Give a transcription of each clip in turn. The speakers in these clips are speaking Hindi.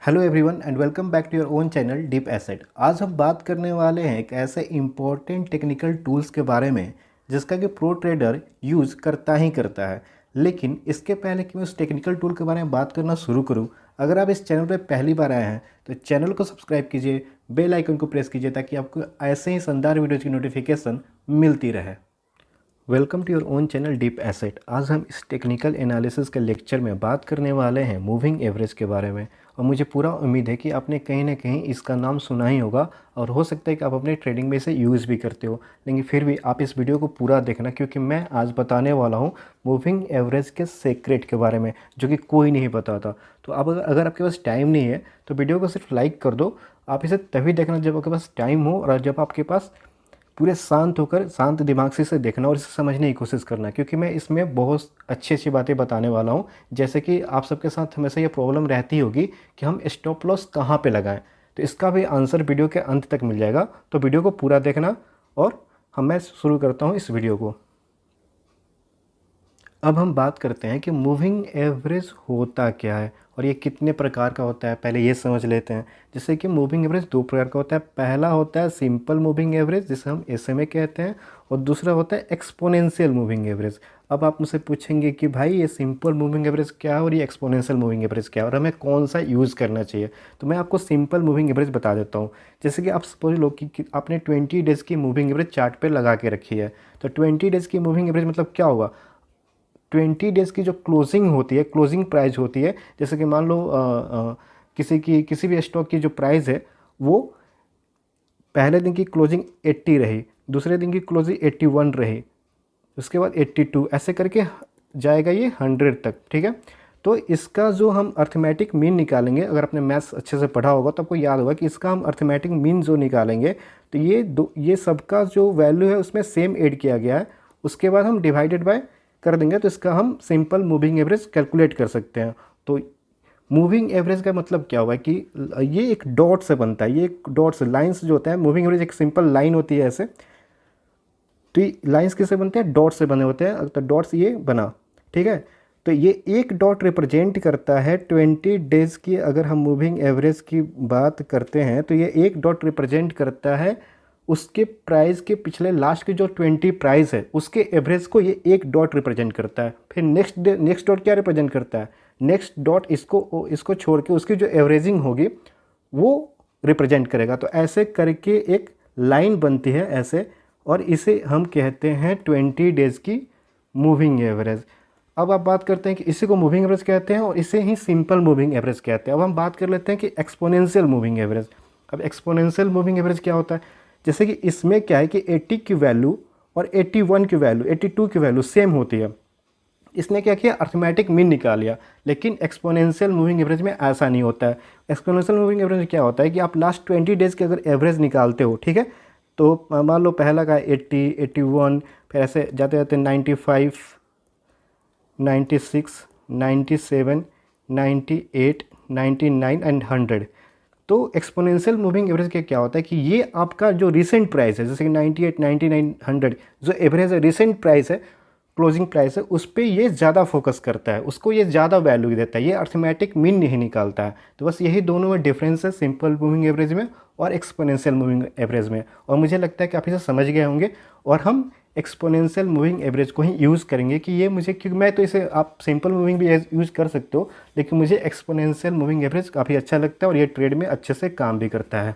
Hello everyone and welcome back to your own channel Deep Asset. आज हम बात करने वाले हैं एक ऐसे इम्पोर्टेंट टेक्निकल टूल्स के बारे में जिसका कि प्रो ट्रेडर यूज़ करता ही करता है। लेकिन इसके पहले कि मैं उस टेक्निकल टूल के बारे में बात करना शुरू करूं, अगर आप इस चैनल पर पहली बार आए हैं तो चैनल को सब्सक्राइब कीजिए, बेल आइकन को प्रेस कीजिए ताकि आपको ऐसे ही शानदार वीडियोज़ की नोटिफिकेशन मिलती रहे। Welcome to your own channel Deep Asset. आज हम इस टेक्निकल एनालिसिस के लेक्चर में बात करने वाले हैं मूविंग एवरेज के बारे में। और मुझे पूरा उम्मीद है कि आपने कहीं ना कहीं इसका नाम सुना ही होगा और हो सकता है कि आप अपने ट्रेडिंग में इसे यूज़ भी करते हो, लेकिन फिर भी आप इस वीडियो को पूरा देखना क्योंकि मैं आज बताने वाला हूँ मूविंग एवरेज के सीक्रेट के बारे में जो कि कोई नहीं बताता। तो अब अगर आपके पास टाइम नहीं है तो वीडियो को सिर्फ लाइक कर दो। आप इसे तभी देखना जब आपके पास टाइम हो और जब आपके पास पूरे शांत होकर शांत दिमाग से इसे देखना और इसे समझने की कोशिश करना, क्योंकि मैं इसमें बहुत अच्छी अच्छी बातें बताने वाला हूँ। जैसे कि आप सबके साथ हमेशा ये प्रॉब्लम रहती होगी कि हम स्टॉप लॉस कहाँ पे लगाएं, तो इसका भी आंसर वीडियो के अंत तक मिल जाएगा। तो वीडियो को पूरा देखना और मैं शुरू करता हूँ इस वीडियो को। अब हम बात करते हैं कि मूविंग एवरेज होता क्या है और ये कितने प्रकार का होता है, पहले ये समझ लेते हैं। जैसे कि मूविंग एवरेज दो प्रकार का होता है। पहला होता है सिंपल मूविंग एवरेज जिसे हम एसएमए कहते हैं, और दूसरा होता है एक्सपोनेंशियल मूविंग एवरेज। अब आप मुझसे पूछेंगे कि भाई ये सिंपल मूविंग एवरेज क्या है और ये एक्सपोनेंशियल मूविंग एवरेज क्या है और हमें कौन सा यूज़ करना चाहिए। तो मैं आपको सिंपल मूविंग एवरेज बता देता हूँ। जैसे कि आप सपोज लो कि आपने 20 डेज़ की मूविंग एवरेज चार्ट पर लगा के रखी है। तो 20 डेज़ की मूविंग एवरेज मतलब क्या होगा, 20 डेज़ की जो क्लोजिंग होती है, क्लोजिंग प्राइस होती है। जैसे कि मान लो किसी भी स्टॉक की जो प्राइस है वो पहले दिन की क्लोजिंग 80 रही, दूसरे दिन की क्लोजिंग 81 रही, उसके बाद 82, ऐसे करके जाएगा ये 100 तक। ठीक है, तो इसका जो हम अर्थमेटिक मीन निकालेंगे, अगर आपने मैथ्स अच्छे से पढ़ा होगा तो आपको याद होगा कि इसका हम अर्थमेटिक मीन जो निकालेंगे तो ये सबका जो वैल्यू है उसमें सेम ऐड किया गया है। उसके बाद हम डिवाइडेड बाय कर देंगे तो इसका हम सिंपल मूविंग एवरेज कैलकुलेट कर सकते हैं। तो मूविंग एवरेज का मतलब क्या हुआ कि ये एक डॉट से बनता है। ये एक डॉट से, लाइन्स जो होता है, मूविंग एवरेज एक सिंपल लाइन होती है ऐसे। तो ये लाइन्स किससे बनते हैं, डॉट से बने होते हैं। तो डॉट्स ये बना, ठीक है। तो ये एक डॉट रिप्रेजेंट करता है 20 डेज़ की। अगर हम मूविंग एवरेज की बात करते हैं तो ये एक डॉट रिप्रेजेंट करता है उसके प्राइस के पिछले लास्ट की जो 20 प्राइस है उसके एवरेज को ये एक डॉट रिप्रेजेंट करता है। फिर नेक्स्ट डॉट क्या रिप्रेजेंट करता है, नेक्स्ट डॉट इसको छोड़ के उसकी जो एवरेजिंग होगी वो रिप्रेजेंट करेगा। तो ऐसे करके एक लाइन बनती है ऐसे, और इसे हम कहते हैं 20 डेज़ की मूविंग एवरेज। अब आप बात करते हैं कि इसी को मूविंग एवरेज कहते हैं और इसे ही सिंपल मूविंग एवरेज कहते हैं। अब हम बात कर लेते हैं कि एक्सपोनेंशियल मूविंग एवरेज। अब एक्सपोनेंशियल मूविंग एवरेज क्या होता है, जैसे कि इसमें क्या है कि 80 की वैल्यू और 81 की वैल्यू, 82 की वैल्यू सेम होती है। इसने क्या किया, अर्थमेटिक मीन निकाल लिया। लेकिन एक्सपोनेंशियल मूविंग एवरेज में ऐसा नहीं होता है। एक्सपोनेंशियल मूविंग एवरेज में क्या होता है कि आप लास्ट 20 डेज़ के अगर एवरेज निकालते हो, ठीक है, तो मान लो पहला का 80, 81, फिर ऐसे जाते जाते 95, 96, 97, 98, 99 एंड 100। तो एक्सपोनेंशियल मूविंग एवरेज का क्या होता है कि ये आपका जो रिसेंट प्राइस है, जैसे कि 98, 99, 100, जो एवरेज है, रिसेंट प्राइस है, क्लोजिंग प्राइस है, उस पर ये ज़्यादा फोकस करता है, उसको ये ज़्यादा वैल्यू देता है, ये अर्थमेटिक मीन नहीं निकालता है। तो बस यही दोनों में डिफरेंस है, सिंपल मूविंग एवरेज में और एक्सपोनेंशियल मूविंग एवरेज में। और मुझे लगता है कि आप इसे समझ गए होंगे और हम एक्सपोनेंशियल मूविंग एवरेज को ही यूज़ करेंगे कि ये मुझे, क्योंकि मैं तो इसे, आप सिंपल मूविंग भी यूज़ कर सकते हो, लेकिन मुझे एक्सपोनेंशियल मूविंग एवरेज काफ़ी अच्छा लगता है और ये ट्रेड में अच्छे से काम भी करता है।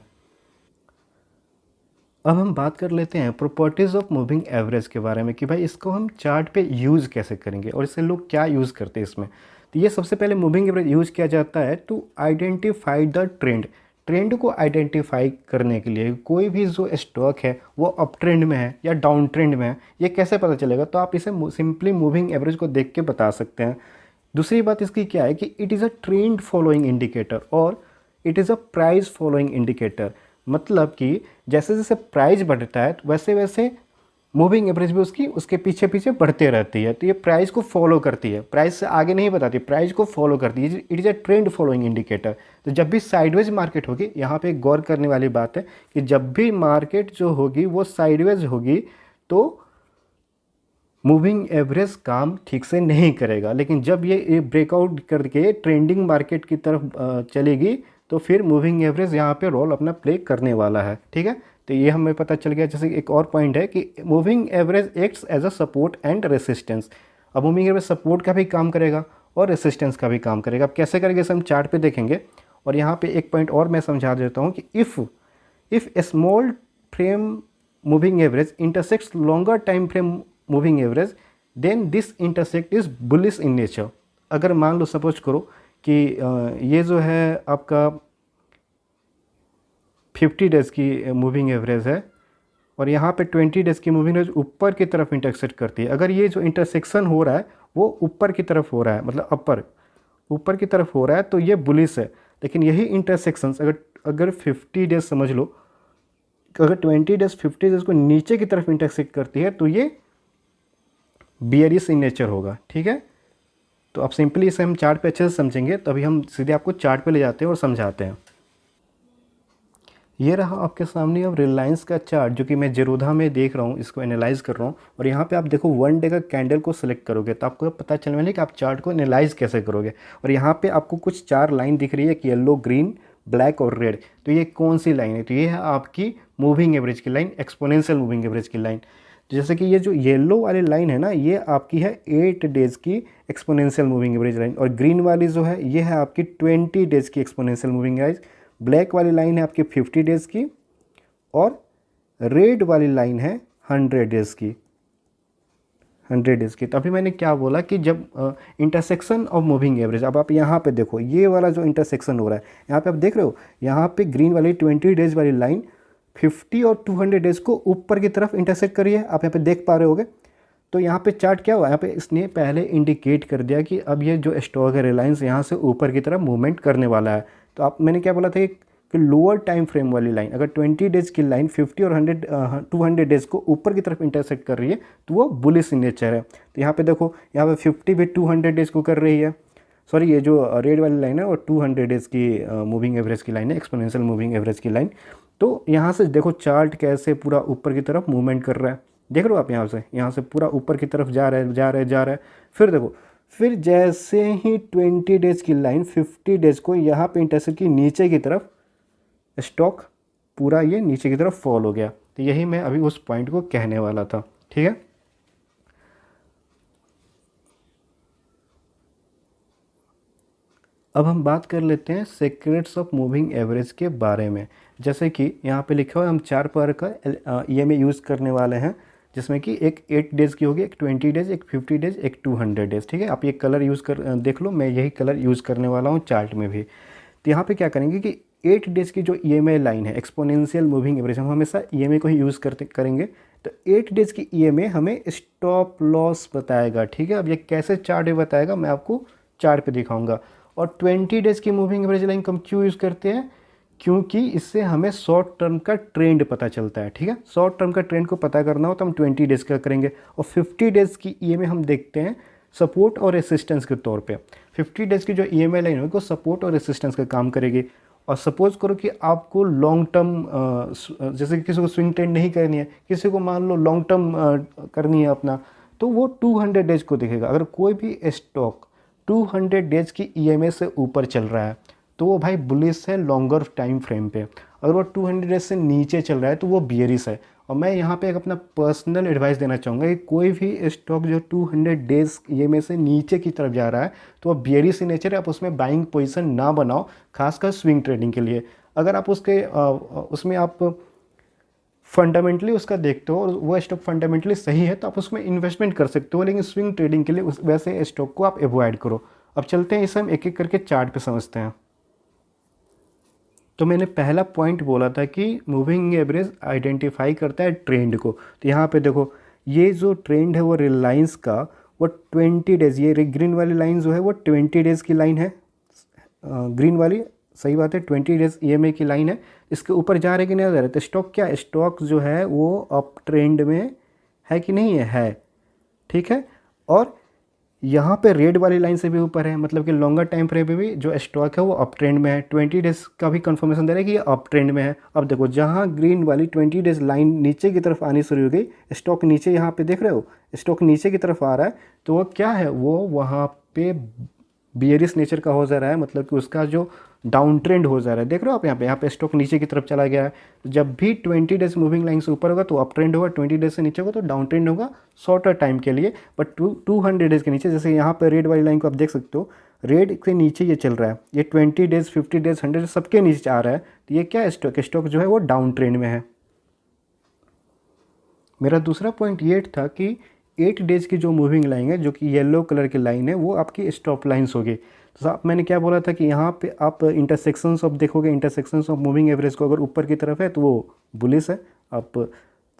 अब हम बात कर लेते हैं प्रॉपर्टीज़ ऑफ मूविंग एवरेज के बारे में कि भाई इसको हम चार्ट पे यूज़ कैसे करेंगे और इससे लोग क्या यूज़ करते हैं इसमें। तो ये सबसे पहले मूविंग एवरेज यूज़ किया जाता है to identify the trend. Trend को आइडेंटिफाई करने के लिए कोई भी जो स्टॉक है वो अप ट्रेंड में है या डाउन ट्रेंड में है, ये कैसे पता चलेगा, तो आप इसे सिंपली मूविंग एवरेज को देख के बता सकते हैं। दूसरी बात इसकी क्या है कि it is a trend following indicator और it is a price following indicator. मतलब कि जैसे जैसे प्राइस बढ़ता है तो वैसे वैसे मूविंग एवरेज भी उसके पीछे पीछे बढ़ते रहती है। तो ये प्राइस को फॉलो करती है, प्राइस से आगे नहीं बताती, प्राइस को फॉलो करती है। It is a trend following indicator. तो जब भी साइडवेज मार्केट होगी, यहाँ पे गौर करने वाली बात है कि जब भी मार्केट जो होगी वो साइडवेज होगी तो मूविंग एवरेज काम ठीक से नहीं करेगा। लेकिन जब ये ब्रेकआउट करके ट्रेंडिंग मार्केट की तरफ चलेगी तो फिर मूविंग एवरेज यहाँ पे रोल अपना प्ले करने वाला है। ठीक है, तो ये हमें पता चल गया। जैसे एक और पॉइंट है कि moving average acts as a support and resistance. अब मूविंग एवरेज सपोर्ट का भी काम करेगा और रेसिस्टेंस का भी काम करेगा। अब कैसे करेंगे हम चार्ट पे देखेंगे। और यहाँ पे एक पॉइंट और मैं समझा देता हूँ कि if a small frame moving average intersects longer time frame moving average then this intersect is bullish in nature. अगर मान लो सपोज करो कि ये जो है आपका 50 डेज़ की मूविंग एवरेज है और यहाँ पे 20 डेज़ की मूविंग एवरेज ऊपर की तरफ इंटरसेक्ट करती है। अगर ये जो इंटरसेक्शन हो रहा है वो ऊपर की तरफ हो रहा है, मतलब ऊपर की तरफ हो रहा है, तो ये बुलिश है। लेकिन यही इंटरसेक्शंस अगर 50 डेज़ समझ लो, अगर 20 डेज़ 50 डेज़ को नीचे की तरफ इंटरसेक्ट करती है तो ये बियरिश इन नेचर होगा। ठीक है, तो आप सिंपली इसे हम चार्ट पे अच्छे से समझेंगे, तो अभी हम सीधे आपको चार्ट पे ले जाते हैं और समझाते हैं। ये रहा आपके सामने अब रिलायंस का चार्ट, जो कि मैं जेरोधा में देख रहा हूँ, इसको एनालाइज कर रहा हूँ। और यहाँ पे आप देखो 1 डे का कैंडल को सिलेक्ट करोगे तो आपको पता चलने वाला है कि आप चार्ट को एनालाइज कैसे करोगे। और यहाँ पे आपको कुछ 4 लाइन दिख रही है कि येलो, ग्रीन, ब्लैक और रेड। तो ये कौन सी लाइन है? तो ये है आपकी मूविंग एवरेज की लाइन, एक्सपोनेंशियल मूविंग एवरेज की लाइन। जैसे कि ये जो येलो वाली लाइन है ना, ये आपकी है 8 डेज़ की एक्सपोनेंशियल मूविंग एवरेज लाइन। और ग्रीन वाली जो है ये है आपकी 20 डेज़ की एक्सपोनेंशियल मूविंग एवरेज। ब्लैक वाली लाइन है आपकी 50 डेज़ की और रेड वाली लाइन है 100 डेज़ की, 100 डेज़ की। तो अभी मैंने क्या बोला कि जब इंटरसेक्शन ऑफ मूविंग एवरेज, अब आप यहाँ पे देखो ये वाला जो इंटरसेक्शन हो रहा है, यहाँ पे आप देख रहे हो, यहाँ पे ग्रीन वाली 20 डेज़ वाली लाइन 50 और 200 डेज़ को ऊपर की तरफ इंटरसेक्ट करी है, आप यहाँ पे देख पा रहे होगे। तो यहाँ पे चार्ट क्या हुआ, यहाँ पे इसने पहले इंडिकेट कर दिया कि अब ये जो स्टॉक है रिलायंस यहाँ से ऊपर की तरफ मूवमेंट करने वाला है। तो मैंने क्या बोला था कि लोअर टाइम फ्रेम वाली लाइन, अगर 20 डेज़ की लाइन 50 और 200 डेज़ को ऊपर की तरफ इंटरसेक्ट कर रही है तो वो बुलिश इन नेचर है। तो यहाँ पे देखो, यहाँ पे 50 भी 200 डेज़ को कर रही है। सॉरी, ये जो रेड वाली लाइन है वो 200 डेज़ की मूविंग एवरेज की लाइन है, एक्सपोनेंशियल मूविंग एवरेज की लाइन। तो यहाँ से देखो चार्ट कैसे पूरा ऊपर की तरफ मूवमेंट कर रहा है, देख रहे हो आप। यहाँ से पूरा ऊपर की तरफ जा रहा है। फिर देखो, फिर जैसे ही 20 डेज़ की लाइन 50 डेज़ को यहाँ पे इंटरसेक्ट की, नीचे की तरफ स्टॉक पूरा ये नीचे की तरफ फॉल हो गया। तो यही मैं अभी उस पॉइंट को कहने वाला था। ठीक है, अब हम बात कर लेते हैं सीक्रेट्स ऑफ मूविंग एवरेज के बारे में। जैसे कि यहाँ पे लिखा हुआ है, हम 4 प्रकार का EMA यूज़ करने वाले हैं, जिसमें कि एक 8 डेज़ की होगी, एक 20 डेज़, एक 50 डेज़, एक 200 डेज़। ठीक है, आप ये कलर यूज़ कर देख लो, मैं यही कलर यूज़ करने वाला हूँ चार्ट में भी। तो यहाँ पे क्या करेंगे कि 8 डेज़ की जो EMA लाइन है, एक्सपोनेंशियल मूविंग एवरेज, हम हमेशा EMA को ही यूज़ करेंगे। तो 8 डेज़ की EMA हमें स्टॉप लॉस बताएगा। ठीक है, अब ये कैसे चार्ट में बताएगा मैं आपको चार्ट पे दिखाऊंगा। और 20 डेज़ की मूविंग एवरेज लाइन हम क्यों यूज़ करते हैं? क्योंकि इससे हमें शॉर्ट टर्म का ट्रेंड पता चलता है। ठीक है, शॉर्ट टर्म का ट्रेंड को पता करना हो तो हम 20 डेज़ का करेंगे। और 50 डेज़ की EMA हम देखते हैं सपोर्ट और रेसिस्टेंस के तौर पे। 50 डेज़ की जो EMA लाइन होगी वो सपोर्ट और रेसिस्टेंस का काम करेगी। और सपोज करो कि आपको लॉन्ग टर्म, जैसे कि किसी को स्विंग ट्रेंड नहीं करनी है, किसी को मान लो लॉन्ग टर्म करनी है अपना, तो वो 200 डेज़ को देखेगा। अगर कोई भी स्टॉक 200 डेज़ की EMA से ऊपर चल रहा है तो वो भाई बुलिश है लॉन्गर टाइम फ्रेम पे। अगर वो 200 डेज से नीचे चल रहा है तो वो बियरिश है। और मैं यहाँ पे एक अपना पर्सनल एडवाइस देना चाहूँगा कि कोई भी स्टॉक जो 200 डेज़ EMA से नीचे की तरफ जा रहा है तो वो बियरिश इन नेचर है, आप उसमें बाइंग पोजीशन ना बनाओ, खासकर स्विंग ट्रेडिंग के लिए। अगर आप उसमें आप फंडामेंटली उसका देखते हो और वो स्टॉक फंडामेंटली सही है तो आप उसमें इन्वेस्टमेंट कर सकते हो, लेकिन स्विंग ट्रेडिंग के लिए वैसे स्टॉक को आप अवॉइड करो। अब चलते हैं, इसे हम एक एक करके चार्ट पे समझते हैं। तो मैंने पहला पॉइंट बोला था कि मूविंग एवरेज आइडेंटिफाई करता है ट्रेंड को। तो यहाँ पे देखो, ये जो ट्रेंड है वो रिलायंस का, वो 20 डेज़, ये ग्रीन वाली लाइन जो है वो 20 डेज़ की लाइन है। ग्रीन वाली, सही बात है, 20 डेज़ EMA की लाइन है। इसके ऊपर जा रहे कि नहीं जा रहे? तो स्टॉक क्या, स्टॉक जो है वो अप ट्रेंड में है कि नहीं है? ठीक है, और यहाँ पे रेड वाली लाइन से भी ऊपर है, मतलब कि लॉन्गर टाइम फ्रेम पे भी जो स्टॉक है वो अप ट्रेंड में है। 20 डेज़ का भी कंफर्मेशन दे रहा है कि ये अप ट्रेंड में है। अब देखो, जहाँ ग्रीन वाली 20 डेज़ लाइन नीचे की तरफ आनी शुरू हो गई, स्टॉक नीचे, यहाँ पे देख रहे हो स्टॉक नीचे की तरफ आ रहा है, तो वो क्या है, वो वहाँ पे बियरिश नेचर का हो जा रहा है, मतलब कि उसका जो डाउन ट्रेंड हो जा रहा है। देख रहे हो आप यहाँ पे स्टॉक नीचे की तरफ चला गया है। तो जब भी 20 डेज मूविंग लाइन से ऊपर होगा तो अप ट्रेंड होगा, 20 डेज से नीचे होगा तो डाउन ट्रेंड होगा शॉर्टर टाइम के लिए। बट 200 डेज के नीचे, जैसे यहाँ पर रेड वाली लाइन को आप देख सकते हो, रेड के नीचे ये चल रहा है, ये 20 डेज 50 डेज 100 सबके नीचे आ रहा है। तो ये क्या है, स्टॉक जो है वो डाउन ट्रेंड में है। मेरा दूसरा पॉइंट ये था कि 8 डेज की जो मूविंग लाइन है, जो कि येलो कलर की लाइन है, वो आपकी स्टॉप लाइन्स होगी। तो आप, मैंने क्या बोला था कि यहाँ पे आप इंटरसेक्शंस ऑफ देखोगे, इंटरसेक्शंस ऑफ मूविंग एवरेज को अगर ऊपर की तरफ है तो वो बुलिश है। आप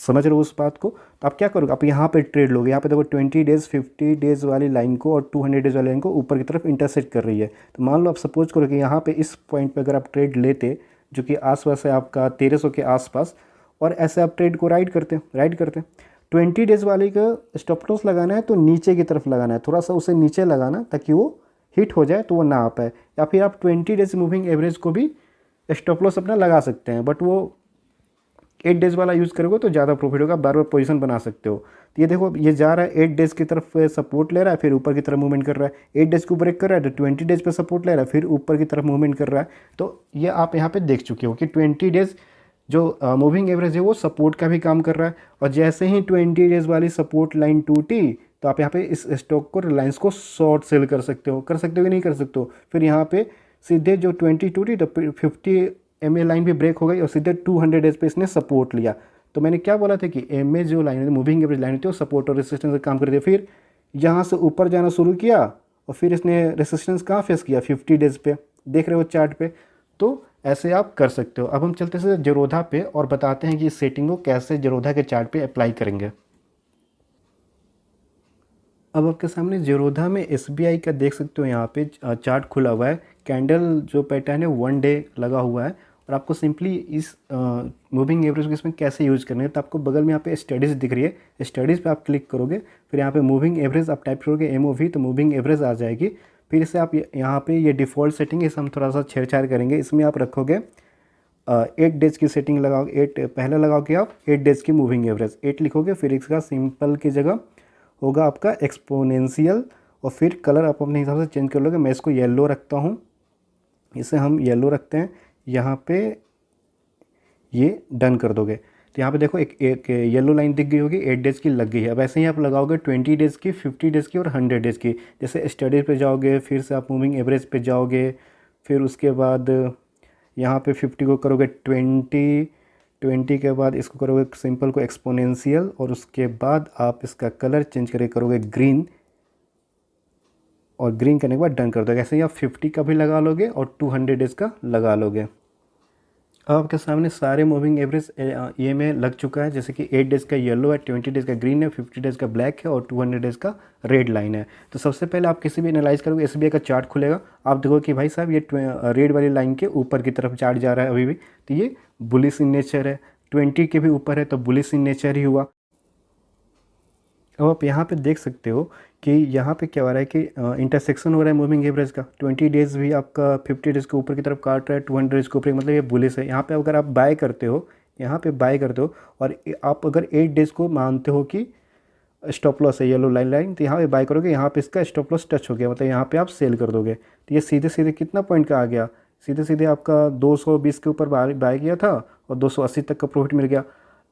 समझ रहे हो उस बात को। तो आप क्या करोगे, आप यहाँ पे ट्रेड लोगे। यहाँ पे देखो 20 डेज 50 डेज वाली लाइन को और 200 डेज वाली लाइन को ऊपर की तरफ इंटरसेक्ट कर रही है। तो मान लो आप सपोज करो कि यहाँ पे इस पॉइंट पे अगर आप ट्रेड लेते, जो कि आसपास है आपका 1300 के आसपास, और ऐसे आप ट्रेड को राइड करते 20 डेज वाली का स्टॉप लॉस लगाना है तो नीचे की तरफ लगाना है, थोड़ा सा उसे नीचे लगाना ताकि वो हिट हो जाए तो वो ना आ पाए। या फिर आप 20 डेज मूविंग एवरेज को भी स्टॉप लॉस अपना लगा सकते हैं, बट वो 8 डेज वाला यूज़ करोगे तो ज़्यादा प्रॉफिट होगा, बार बार पोजीशन बना सकते हो। तो ये देखो, ये जा रहा है 8 डेज की तरफ सपोर्ट ले रहा है, फिर ऊपर की तरफ मूवमेंट कर रहा है, 8 डेज को ब्रेक कर रहा है तो 20 डेज पे सपोर्ट ले रहा है, फिर ऊपर की तरफ मूवमेंट कर रहा है। तो ये आप यहाँ पे देख चुके हो कि 20 डेज जो मूविंग एवरेज है वो सपोर्ट का भी काम कर रहा है। और जैसे ही 20 डेज वाली सपोर्ट लाइन टूटी तो आप यहाँ पे इस स्टॉक को, रिलायंस को शॉर्ट सेल कर सकते हो कि नहीं कर सकते हो। फिर यहाँ पे सीधे जो 20 टूटी तो 50 MA लाइन भी ब्रेक हो गई और सीधे 200 डेज पे इसने सपोर्ट लिया। तो मैंने क्या बोला था कि MA जो लाइन है, मूविंग एवरेज लाइन थी, वो सपोर्ट और रेसिस्टेंस का काम करती है। फिर यहाँ से ऊपर जाना शुरू किया और फिर इसने रेसिस्टेंस कहाँ फेस किया, 50 डेज पे, देख रहे हो चार्ट पे। तो ऐसे आप कर सकते हो। अब हम चलते हैं जरोधा पे और बताते हैं कि इस सेटिंग को कैसे जरोधा के चार्ट पे अप्लाई करेंगे। अब आपके सामने जरोधा में SBI का देख सकते हो, यहाँ पे चार्ट खुला हुआ है। कैंडल जो पैटर्न है 1 डे लगा हुआ है और आपको सिंपली इस मूविंग एवरेज को इसमें कैसे यूज़ करना है, तो आपको बगल में यहाँ पे स्टडीज़ दिख रही है, स्टडीज़ पे आप क्लिक करोगे, फिर यहाँ पे मूविंग एवरेज आप टाइप करोगे MOV, तो मूविंग एवरेज आ जाएगी। फिर इसे आप यहाँ पे ये डिफ़ॉल्ट सेटिंग है, इसे हम थोड़ा सा छेड़छाड़ करेंगे। इसमें आप रखोगे 8 डेज की सेटिंग लगाओगे, 8 पहले लगाओगे आप 8 डेज की मूविंग एवरेज 8 लिखोगे, फिर इसका सिंपल की जगह होगा आपका एक्सपोनेंशियल, और फिर कलर आप अपने हिसाब से चेंज कर लोगे। मैं इसको येलो रखता हूँ, इसे हम येलो रखते हैं। यहाँ पे ये डन कर दोगे तो यहाँ पे देखो एक येलो लाइन दिख गई होगी, 8 डेज़ की लग गई है। अब ऐसे ही आप लगाओगे 20 डेज़ की, 50 डेज़ की और 100 डेज़ की। जैसे स्टडीज पे जाओगे, फिर से आप मूविंग एवरेज पे जाओगे, फिर उसके बाद यहाँ पे 50 को करोगे 20 के बाद इसको करोगे सिंपल को एक्सपोनेंशियल, और उसके बाद आप इसका कलर चेंज करके करोगे ग्रीन, और ग्रीन करने के बाद डन कर दोगे। ऐसे ही आप 50 का भी लगा लोगे और 200 डेज़ का लगा लोगे। अब आपके सामने सारे मूविंग एवरेज ये में लग चुका है, जैसे कि 8 डेज़ का येलो है, 20 डेज़ का ग्रीन है, 50 डेज़ का ब्लैक है और 200 डेज़ का रेड लाइन है। तो सबसे पहले आप किसी भी एनालाइज करोगे, SBI का चार्ट खुलेगा, आप देखो कि भाई साहब ये रेड वाली लाइन के ऊपर की तरफ चार्ट जा रहा है अभी भी, तो ये बुलिश इन नेचर है। 20 के भी ऊपर है तो बुलिश इन नेचर ही हुआ। अब आप यहाँ पे देख सकते हो कि यहाँ पे क्या हो रहा है कि इंटरसेक्शन हो रहा है मूविंग एवरेज का। 20 डेज़ भी आपका 50 डेज़ के ऊपर की तरफ काट रहा है, 200 डेज़ के ऊपर, मतलब ये बुलिश है। यहाँ पे अगर आप बाय करते हो, यहाँ पे बाय करते हो और आप अगर 8 डेज़ को मानते हो कि स्टॉप लॉस है येलो लाइन, तो यहाँ पे बाय करोगे, यहाँ पे इसका स्टॉप लॉस टच हो गया, मतलब यहाँ पे आप सेल कर दोगे। तो ये सीधे सीधे कितना पॉइंट का आ गया, सीधे सीधे आपका 220 के ऊपर बाय किया था और 280 तक का प्रॉफिट मिल गया।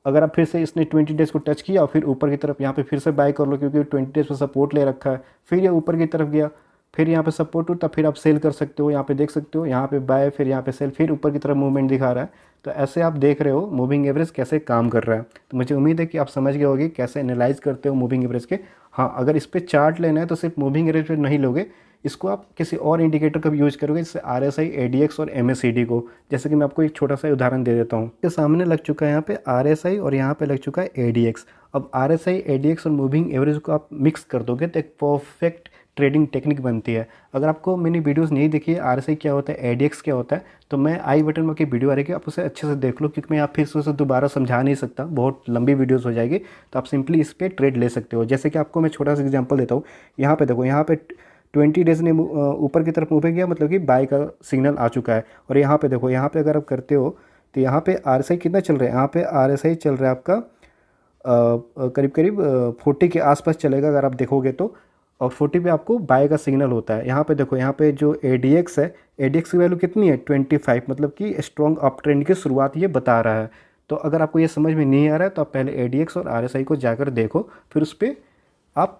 अगर आप फिर से इसने 20 डेज़ को टच किया और फिर ऊपर की तरफ यहाँ पे फिर से बाय कर लो, क्योंकि 20 डेज़ पर सपोर्ट ले रखा है, फिर ये ऊपर की तरफ गया, फिर यहाँ पे सपोर्ट टूटा, फिर आप सेल कर सकते हो। यहाँ पे देख सकते हो, यहाँ पे बाय, फिर यहाँ पे सेल, फिर ऊपर की तरफ मूवमेंट दिखा रहा है। तो ऐसे आप देख रहे हो मूविंग एवरेज कैसे काम कर रहा है। तो मुझे उम्मीद है कि आप समझ गए होगे कैसे एनालाइज करते हो मूविंग एवरेज के। हाँ, अगर इस पर चार्ट लेना है तो सिर्फ मूविंग एवरेज पर नहीं लोगे, इसको आप किसी और इंडिकेटर का भी यूज़ करोगे, जैसे RSI, ADX और MACD को। जैसे कि मैं आपको एक छोटा सा उदाहरण दे देता हूँ। के सामने लग चुका है यहाँ पे RSI और यहाँ पे लग चुका है ADX। अब RSI, ADX और मूविंग एवरेज को आप मिक्स कर दोगे तो एक परफेक्ट ट्रेडिंग टेक्निक बनती है। अगर आपको मैंने वीडियोस नहीं देखी है RSI क्या होता है, ADX क्या होता है, तो मैं आई बटन में की वीडियो आ रही है, आप उसे अच्छे से देख लो, क्योंकि मैं आप फिर से उसे दोबारा समझा नहीं सकता, बहुत लंबी वीडियोस हो जाएगी। तो आप सिंपली इस पर ट्रेड ले सकते हो। जैसे कि आपको मैं छोटा सा एग्जाम्पल देता हूँ। यहाँ पे देखो, यहाँ पे 20 डेज़ ने ऊपर की तरफ मूव किया, मतलब कि बाय का सिग्नल आ चुका है। और यहाँ पे देखो, यहाँ पे अगर आप करते हो तो यहाँ पे RSI कितना चल रहा है, यहाँ पे RSI चल रहा है आपका करीब करीब 40 के आसपास चलेगा अगर आप देखोगे तो। और 40 पे आपको बाय का सिग्नल होता है। यहाँ पे देखो, यहाँ पे जो ADX है, ADX की वैल्यू कितनी है 25, मतलब कि स्ट्रॉन्ग अप ट्रेंड की शुरुआत ये बता रहा है। तो अगर आपको ये समझ में नहीं आ रहा है तो आप पहले ADX और RSI को जाकर देखो, फिर उस पर आप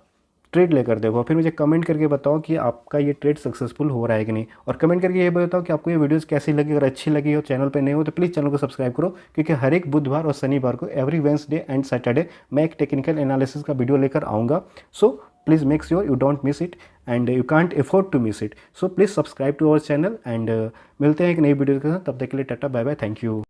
ट्रेड लेकर देखो, फिर मुझे कमेंट करके बताओ कि आपका ये ट्रेड सक्सेसफुल हो रहा है कि नहीं। और कमेंट करके ये बताओ कि आपको ये वीडियोस कैसी लगी। अगर अच्छी लगी हो, चैनल पे नए हो तो प्लीज़ चैनल को सब्सक्राइब करो, क्योंकि हर एक बुधवार और शनिवार को एवरी वेंसडे एंड सैटरडे मैं एक टेक्निकल एनालिसिस का वीडियो लेकर आऊँगा। So please make sure you don't miss it and you can't afford to miss it. So please subscribe to our channel and मिलते हैं एक नई वीडियो के साथ। तब तक के लिए tata bye bye, thank you.